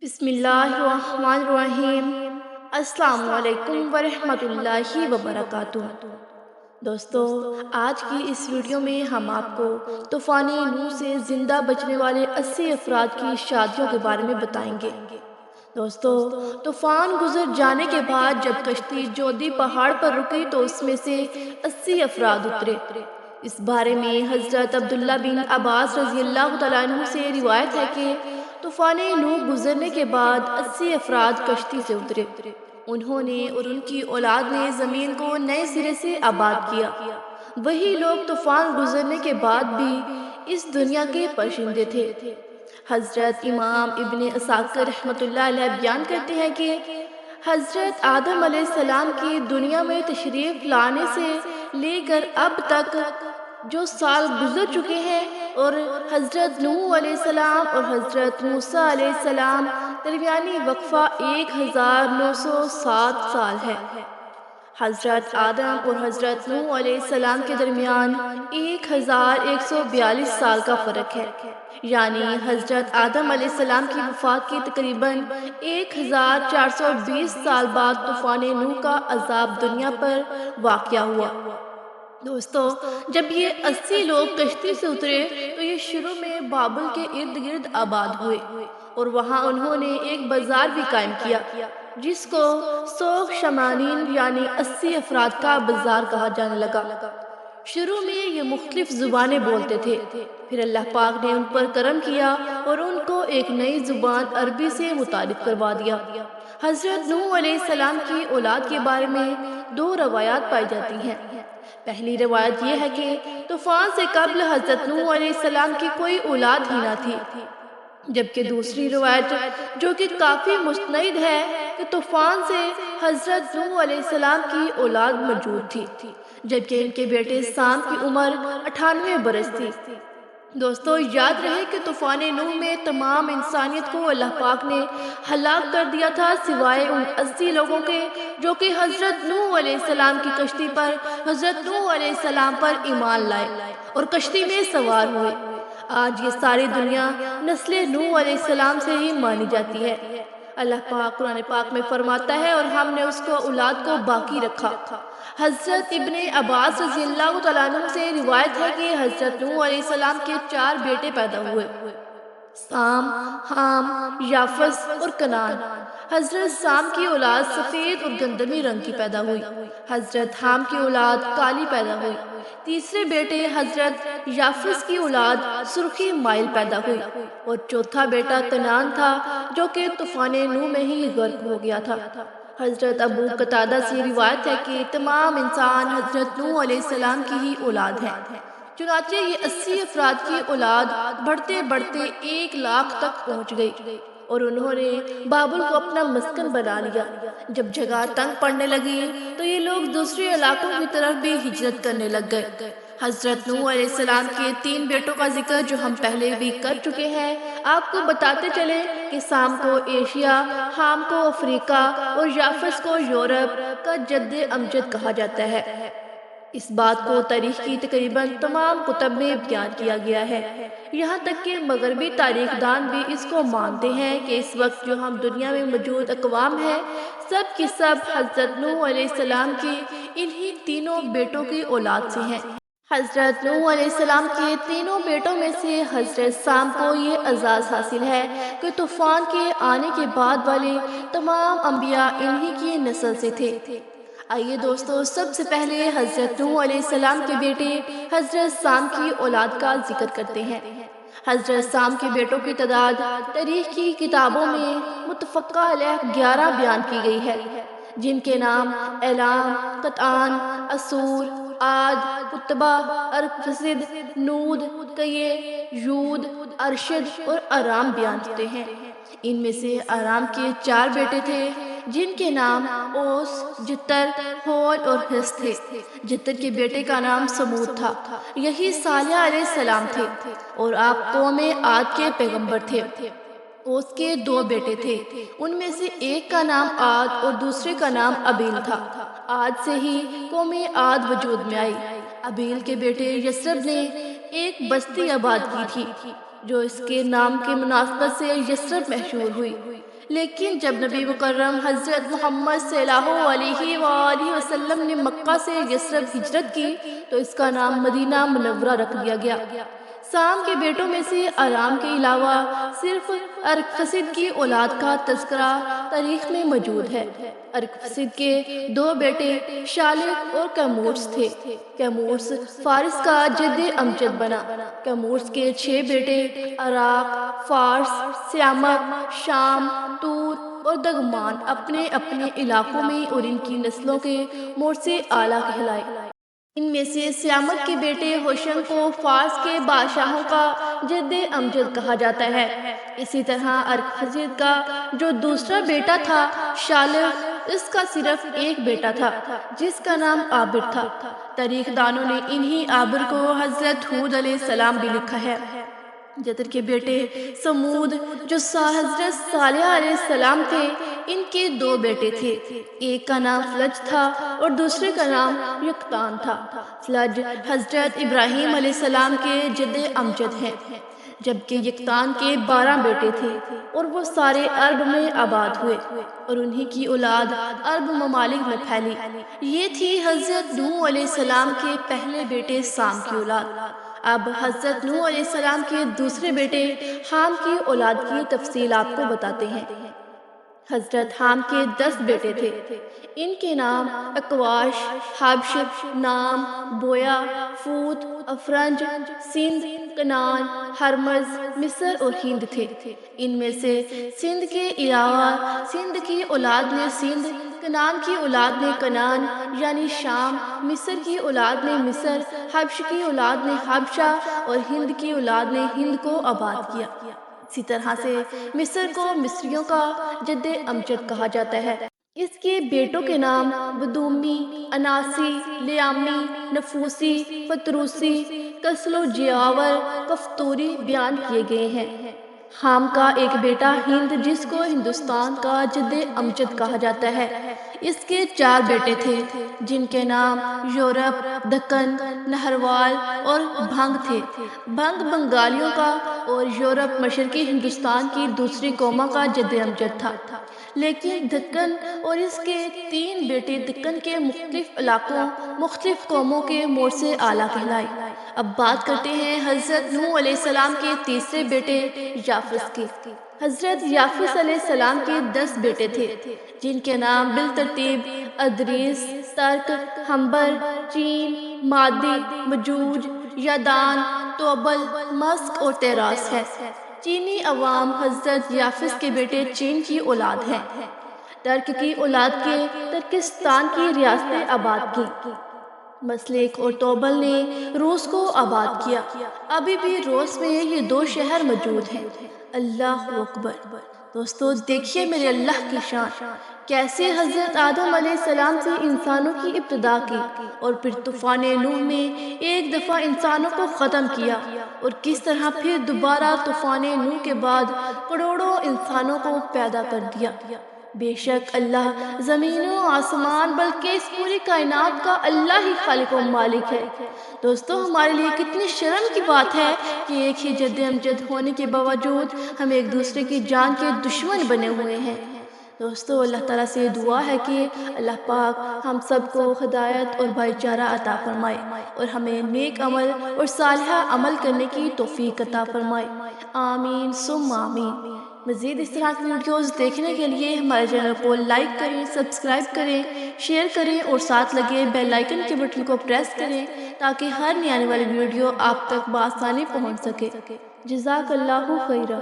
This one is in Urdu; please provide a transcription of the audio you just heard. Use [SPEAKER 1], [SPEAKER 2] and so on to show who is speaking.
[SPEAKER 1] بسم اللہ الرحمن الرحیم۔ السلام علیکم ورحمۃ اللہ وبرکاتہ۔ دوستو، آج کی اس ویڈیو میں ہم آپ کو طوفان نوح سے زندہ بچنے والے 80 افراد کی شادیوں کے بارے میں بتائیں گے۔ دوستو، طوفان گزر جانے کے بعد جب کشتی جودی پہاڑ پر رکی تو اس میں سے 80 افراد اترے۔ اس بارے میں حضرت عبداللہ بن عباس رضی اللہ تعالیٰ عنہ سے روایت ہے کہ طوفان نوح گزرنے کے بعد 80 افراد کشتی سے اترے۔ انہوں نے اور ان کی اولاد نے زمین کو نئے سرے سے آباد کیا۔ وہی لوگ طوفان گزرنے کے بعد بھی اس دنیا کے باشندے تھے۔ حضرت امام ابن عساکر رحمۃ اللہ علیہ بیان کرتے ہیں کہ حضرت آدم علیہ السلام کی دنیا میں تشریف لانے سے لے کر اب تک جو سال گزر چکے ہیں اور حضرت نوح علیہ السلام اور حضرت موسیٰ علیہ السلام درمیانی وقفہ 1907 سال ہے۔ حضرت آدم اور حضرت نوح علیہ السلام کے درمیان 1142 سال کا فرق ہے، یعنی حضرت آدم علیہ السلام کی وفات کی تقریباً 1420 سال بعد طوفان نوح کا عذاب دنیا پر واقع ہوا۔ دوستو، جب یہ 80 لوگ کشتی سے اترے تو یہ شروع میں بابل کے ارد گرد آباد ہوئے اور وہاں انہوں نے ایک بازار بھی قائم کیا جس کو سوق شمانین یعنی 80 افراد کا بازار کہا جانے لگا۔ شروع میں یہ مختلف زبانیں بولتے تھے، پھر اللہ پاک نے ان پر کرم کیا اور ان کو ایک نئی زبان عربی سے متعارف کروا دیا۔ حضرت نوح علیہ السلام کی اولاد کے بارے میں 2 روایات پائی جاتی ہیں۔ پہلی روایت یہ ہے کہ طوفان سے قبل حضرت نوح علیہ السلام کی کوئی اولاد ہی نہ تھی، جبکہ دوسری روایت جو کہ کافی مستند ہے کہ طوفان سے حضرت نوح علیہ السلام کی اولاد موجود تھی، جبکہ ان کے بیٹے سام کی عمر 98 برس تھی۔ دوستو، یاد رہے کہ طوفان نوح میں تمام انسانیت کو اللہ پاک نے ہلاک کر دیا تھا سوائے ان 80 لوگوں کے جو کہ حضرت نوح علیہ السلام کی کشتی پر حضرت نوح علیہ السلام پر ایمان لائے اور کشتی میں سوار ہوئے۔ آج یہ ساری دنیا نسل نوح علیہ السلام سے ہی مانی جاتی ہے۔ اللہ پاک قرآن پاک میں فرماتا ہے اور ہم نے اس کو اولاد کو باقی رکھا۔ حضرت ابن عباس رضی اللہ تعالیٰ عنہ سے روایت ہے کہ حضرت نوح علیہ السلام کے 4 بیٹے پیدا ہوئے، سام، حام، یافس اور کنعان۔ حضرت سام کی اولاد سفید اور گندمی رنگ کی پیدا ہوئی، حضرت حام کی اولاد کالی پیدا ہوئی، تیسرے بیٹے حضرت یافس کی اولاد سرخی مائل پیدا ہوئی اور چوتھا بیٹا کنعان تھا جو کہ طوفان نوح میں ہی غرق ہو گیا تھا۔ حضرت ابو قتادہ سے روایت ہے کہ تمام انسان حضرت نوح علیہ السلام کی ہی اولاد ہیں۔ چنانچہ یہ 80 افراد کی اولاد بڑھتے بڑھتے 1 لاکھ تک پہنچ گئی اور انہوں نے بابل کو اپنا مسکن بنا لیا۔ جب جگہ تنگ پڑنے لگی تو یہ لوگ دوسرے علاقوں کی طرف بھی ہجرت کرنے لگ گئے۔ حضرت نوح علیہ السلام کے 3 بیٹوں کا ذکر جو ہم پہلے بھی کر چکے ہیں، آپ کو بتاتے چلیں کہ سام کو ایشیا، حام کو افریقہ اور یافس کو یورپ کا جد امجد کہا جاتا ہے۔ اس بات کو تاریخ کی تقریباً تمام کتب میں بیان کیا گیا ہے، یہاں تک کہ مغربی تاریخ دان بھی اس کو مانتے ہیں کہ اس وقت جو ہم دنیا میں موجود اقوام ہیں سب کی سب حضرت نوح علیہ السلام کے انہی 3 بیٹوں کی اولاد سے ہیں۔ حضرت نوح علیہ السلام کے 3 بیٹوں میں سے حضرت سام کو یہ اعزاز حاصل ہے کہ طوفان کے آنے کے بعد والے تمام انبیاء انہی کی نسل سے تھے۔ آئیے دوستو، سب سے پہلے حضرت نوح علیہ السلام کے بیٹے حضرت سام کی اولاد کا ذکر کرتے ہیں۔ حضرت سام کے بیٹوں کی تعداد تاریخ کی کتابوں میں متفقہ علیہ 11 بیان کی گئی ہے، جن کے نام ایلام، قطعان، اسور، عاد، اتبا، ارفسد، نود، کیے، یود، ارشد اور ارام بیان ہوتے ہیں۔ ان میں سے ارام کے 4 بیٹے تھے جن کے نام اوس، جتر، ہول اور حس تھے۔ جتر کے بیٹے کا نام سمود تھا، یہی صالح علیہ السلام تھے اور آپ قوم عاد کے پیغمبر تھے۔ اوس کے 2 بیٹے تھے، ان میں سے ایک کا نام عاد اور دوسرے کا نام ابیل تھا۔ عاد سے ہی قوم عاد وجود میں آئی۔ ابیل کے بیٹے یسرب نے ایک بستی آباد کی تھی جو اس کے نام کی مناسبت سے یثرب مشہور ہوئی۔ لیکن جب نبی مکرم حضرت محمد صلی اللہ علیہ وآلہ وسلم نے مکہ سے یثرب ہجرت کی تو اس کا نام مدینہ منورہ رکھ دیا گیا۔ سام کے بیٹوں میں سے آرام کے علاوہ صرف ارکفسد کی اولاد کا تذکرہ تاریخ میں موجود ہے۔ ارکفسد کے 2 بیٹے شالق اور کیمورس تھے۔ کیمورس فارس کا جد امجد بنا۔ کیمورس کے 6 بیٹے عراق، فارس، سیامک، شام، تور اور دگمان اپنے اپنے علاقوں میں اور ان کی نسلوں کے مورث اعلیٰ کہلائے۔ ان میں سے سیامک کے بیٹے ہوشنگ کو فارس کے بادشاہوں کا جد امجد کہا جاتا ہے۔ اسی طرح ارکفسد کا جو دوسرا بیٹا تھا شالق، اس کا صرف ایک بیٹا تھا جس کا نام عابر تھا۔ تاریخ دانوں نے انہی عابر کو حضرت ہود علیہ السلام بھی لکھا ہے۔ جدر کے بیٹے سمود جو حضرت صالح علیہ السلام تھے، ان کے 2 بیٹے تھے۔ ایک کا نام فلج تھا اور دوسرے کا نام یقطان تھا۔ فلج حضرت ابراہیم علیہ السلام کے جد امجد ہیں، جبکہ یقطان کے 12 بیٹے تھے اور وہ سارے عرب میں آباد ہوئے اور انہی کی اولاد عرب ممالک میں پھیلی۔ یہ تھی حضرت نوح علیہ السلام کے پہلے بیٹے سام کی اولاد۔ اب حضرت نوح علیہ السلام کے دوسرے بیٹے حام کی اولاد کی تفصیل آپ کو بتاتے ہیں۔ حضرت حام کے 10 بیٹے تھے۔ ان کے نام اکواش، حبش، نام، بویا، فوت، افرنج، سندھ، کنان، ہرمز، مصر اور ہند تھے۔ ان میں سے سندھ کے علاوہ سندھ کی اولاد نے سندھ، کنان کی اولاد نے کنان یعنی شام، مصر کی اولاد نے مصر، حبش کی اولاد نے حبشہ اور ہند کی اولاد نے ہند کو آباد کیا۔ اسی طرح سے مصر کو مصریوں کا جد امجد کہا جاتا ہے۔ اس کے بیٹوں کے نام بدومی، اناسی، لیامی، نفوسی، فتروسی، کسلو جیاور، کفتوری بیان کیے گئے ہیں۔ حام کا ایک بیٹا ہند جس کو ہندوستان کا جد امجد کہا جاتا ہے، اس کے 4 بیٹے تھے جن کے نام یورپ، دکن، نہروال اور بھنگ تھے۔ بھنگ بنگالیوں کا اور یورپ مشرقی ہندوستان کی دوسری قوموں کا جد امجد تھا، لیکن دکن اور اس کے 3 بیٹے دکن کے مختلف علاقوں، مختلف قوموں کے مورث اعلیٰ کہلائے۔ اب بات کرتے ہیں حضرت نوح علیہ السلام کے تیسرے بیٹے یافس کی۔ حضرت یافس علیہ السلام کے 10 بیٹے تھے جن کے نام بالترتیب ادریس، ترک، ہمبر، چین، مادی، مجوج، یادان، توبل، مسک اور تیراس ہے۔ چینی عوام حضرت یافس کے بیٹے چین کی اولاد ہیں۔ ترک کی اولاد کے ترکستان کی ریاستیں آباد کی۔ مسلک اور توبل نے روس کو آباد کیا۔ ابھی بھی روس میں یہ 2 شہر موجود ہیں۔ اللہ اکبر۔ دوستو دیکھیے میرے اللہ کی شان، کیسے حضرت آدم علیہ السلام سے انسانوں کی ابتدا کی اور پھر طوفان نوح میں ایک دفعہ انسانوں کو ختم کیا، اور کس طرح پھر دوبارہ طوفان نوح کے بعد کروڑوں انسانوں کو پیدا کر دیا۔ بے شک اللہ زمین و آسمان بلکہ اس پوری کائنات کا اللہ ہی خالق و مالک ہے۔ دوستو ہمارے لیے کتنی شرم کی بات ہے کہ ایک ہی جد امجد ہونے کے باوجود ہم ایک دوسرے کی جان کے دشمن بنے ہوئے ہیں۔ دوستو اللہ تعالیٰ سے دعا ہے کہ اللہ پاک ہم سب کو ہدایت اور بھائی چارہ عطا فرمائے اور ہمیں نیک عمل اور صالحہ عمل کرنے کی توفیق عطا فرمائے۔ آمین ثم آمین۔ مزید اس طرح کی ویڈیوز دیکھنے کے لیے ہمارے چینل کو لائک کریں، سبسکرائب کریں، شیئر کریں اور ساتھ لگے بیل آئیکن کے بٹن کو پریس کریں تاکہ ہر نئی آنے والی ویڈیو آپ تک بآسانی پہنچ سکے۔ جزاک اللہ خیرہ۔